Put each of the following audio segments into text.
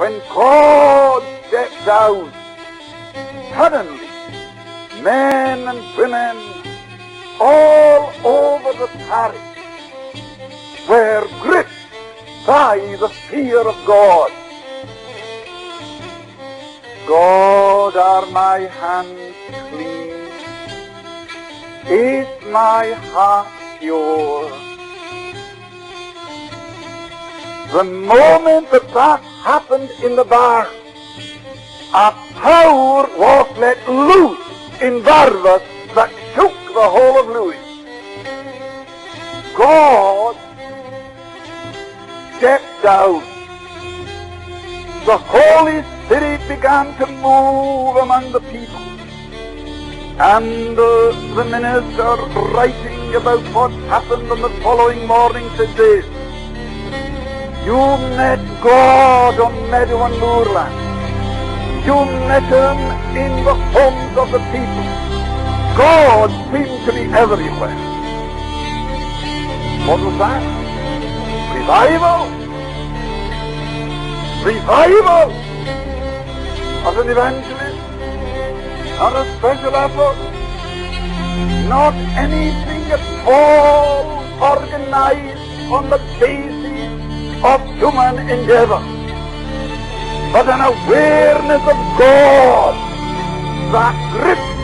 when God stepped out, suddenly men and women all over the parish were gripped by the fear of God. God, are my hands clean? Is my heart pure? The moment that happened in the barn, a power was let loose in Barnabas that shook the whole of Louis. God stepped down. The Holy Spirit began to move among the people. And the minister, writing about what happened on the following morning, said this: "You met God on meadow and moorland. You met him in the homes of the people. God seemed to be everywhere." What was that? Revival. Revival. As an evangelist, not a special effort, not anything at all organized on the basis of human endeavor, but an awareness of God that gripped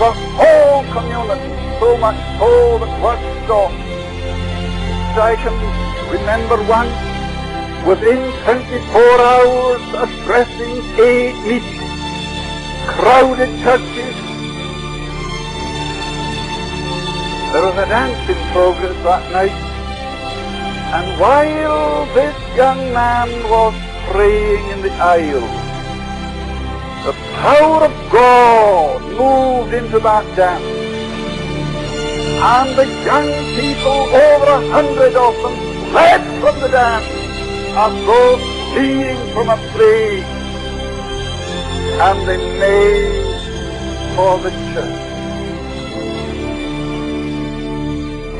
the whole community, so much so that work stopped. I can remember once, within 24 hours, addressing 8 meetings, crowded churches. There was a dance in progress that night, and while this young man was praying in the aisle, the power of God moved into that dance, and the young people, over 100 of them, fled from the dance as though fleeing from a plague, and they made for the church.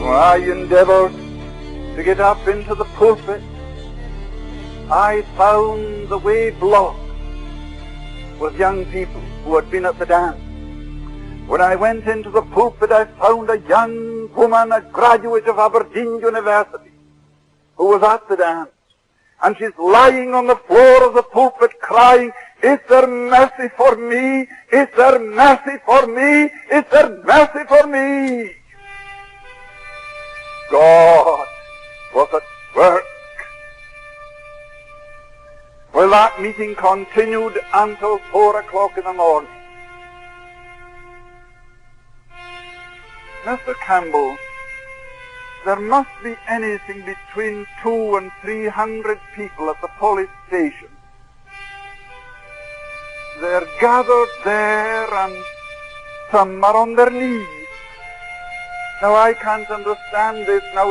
I endeavored to get up into the pulpit. I found the way blocked with young people who had been at the dance. When I went into the pulpit, I found a young woman, a graduate of Aberdeen University, who was at the dance. And she's lying on the floor of the pulpit crying, "Is there mercy for me? Is there mercy for me? Is there mercy for me?" God was at work. Well, that meeting continued until 4 o'clock in the morning. Mr. Campbell, there must be anything between 200 and 300 people at the police station. They're gathered there, and some are on their knees. Now, I can't understand this. Now,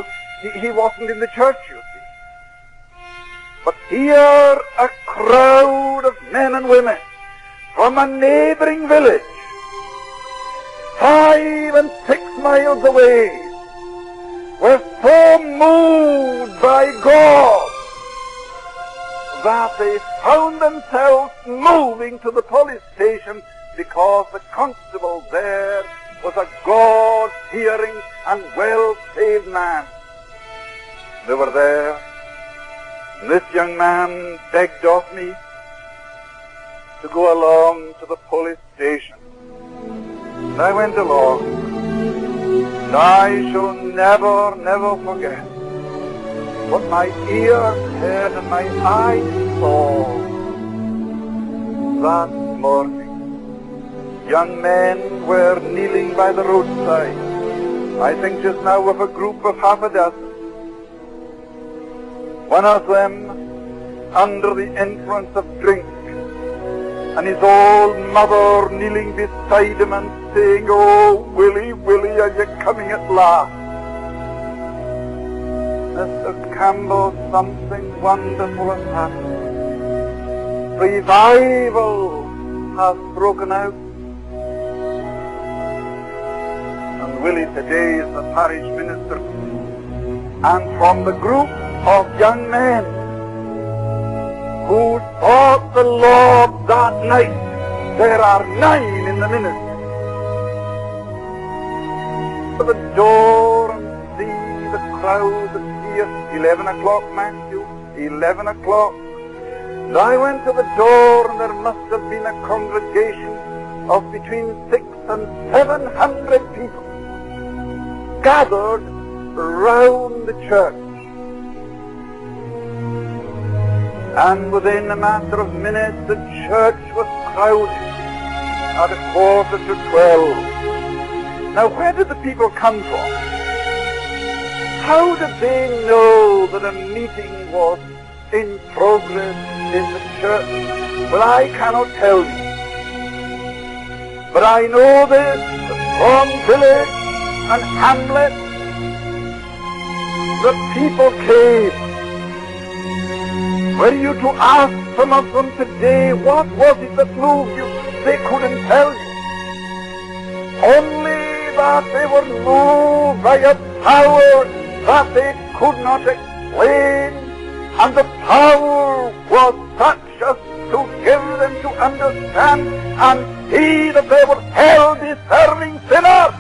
he wasn't in the church, you see. But here, a crowd of men and women from a neighboring village, 5 and 6 miles away, were so moved by God that they found themselves moving to the police station because the constable there was a God-fearing and well-saved man. They were there, and this young man begged of me to go along to the police station. And I went along, and I shall never, never forget what my ears heard and my eyes saw that morning. Young men were kneeling by the roadside, I think just now with a group of half a dozen. One of them under the influence of drink, and his old mother kneeling beside him and saying, "Oh, Willie, Willie, are you coming at last?" Mr. Campbell, something wonderful has happened. Revival has broken out. And Willie today is the parish minister. And from the group of young men who sought the Lord that night. There are 9 in the ministry. To the door and see the crowd that's here. 11 o'clock, Matthew. 11 o'clock. And I went to the door, and there must have been a congregation of between 600 and 700 people gathered round the church. And within a matter of minutes, the church was crowded at 11:45. Now, where did the people come from? How did they know that a meeting was in progress in the church? Well, I cannot tell you. But I know this, that from village and hamlet, the people came. Were you to ask some of them today, what was it that moved you? They couldn't tell you. Only that they were moved by a power that they could not explain, and the power was such as to give them to understand and see that they were hell-deserving sinners.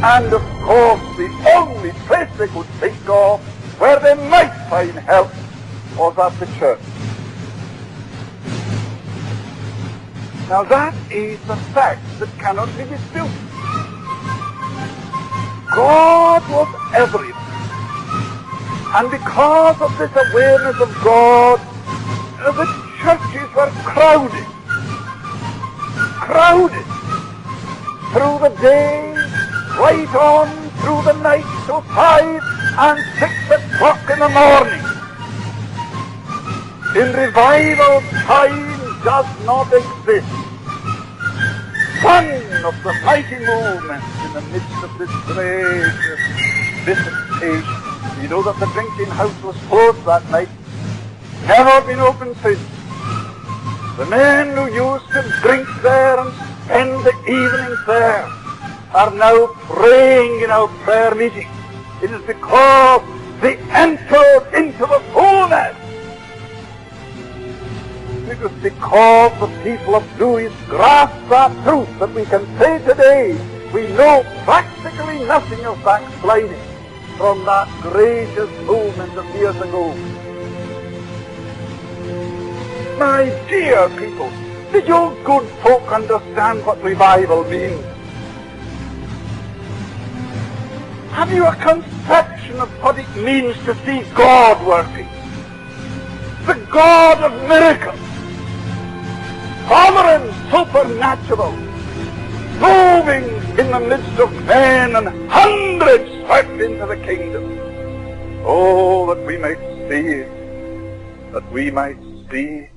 And of course, the only place they could think of where they might find help was at the church. Now that is a fact that cannot be disputed. God was everywhere. And because of this awareness of God, the churches were crowded. Crowded. Through the day, right on through the night to 5 and 6 o'clock in the morning. In revival, time does not exist. One of the mighty movements in the midst of this gracious visitation. You know that the drinking house was closed that night. Never been opened since. The men who used to drink there and spend the evenings there are now praying in our prayer meeting. It is because they entered into the fullness. It is because the people of Lewis grasped that truth that we can say today we know practically nothing of backsliding from that gracious movement of years ago. My dear people, did you good folk understand what revival means? Have you a conception of what it means to see God working? The God of miracles, sovereign, supernatural, moving in the midst of men, and hundreds swept into the kingdom. Oh, that we might see it, that we might see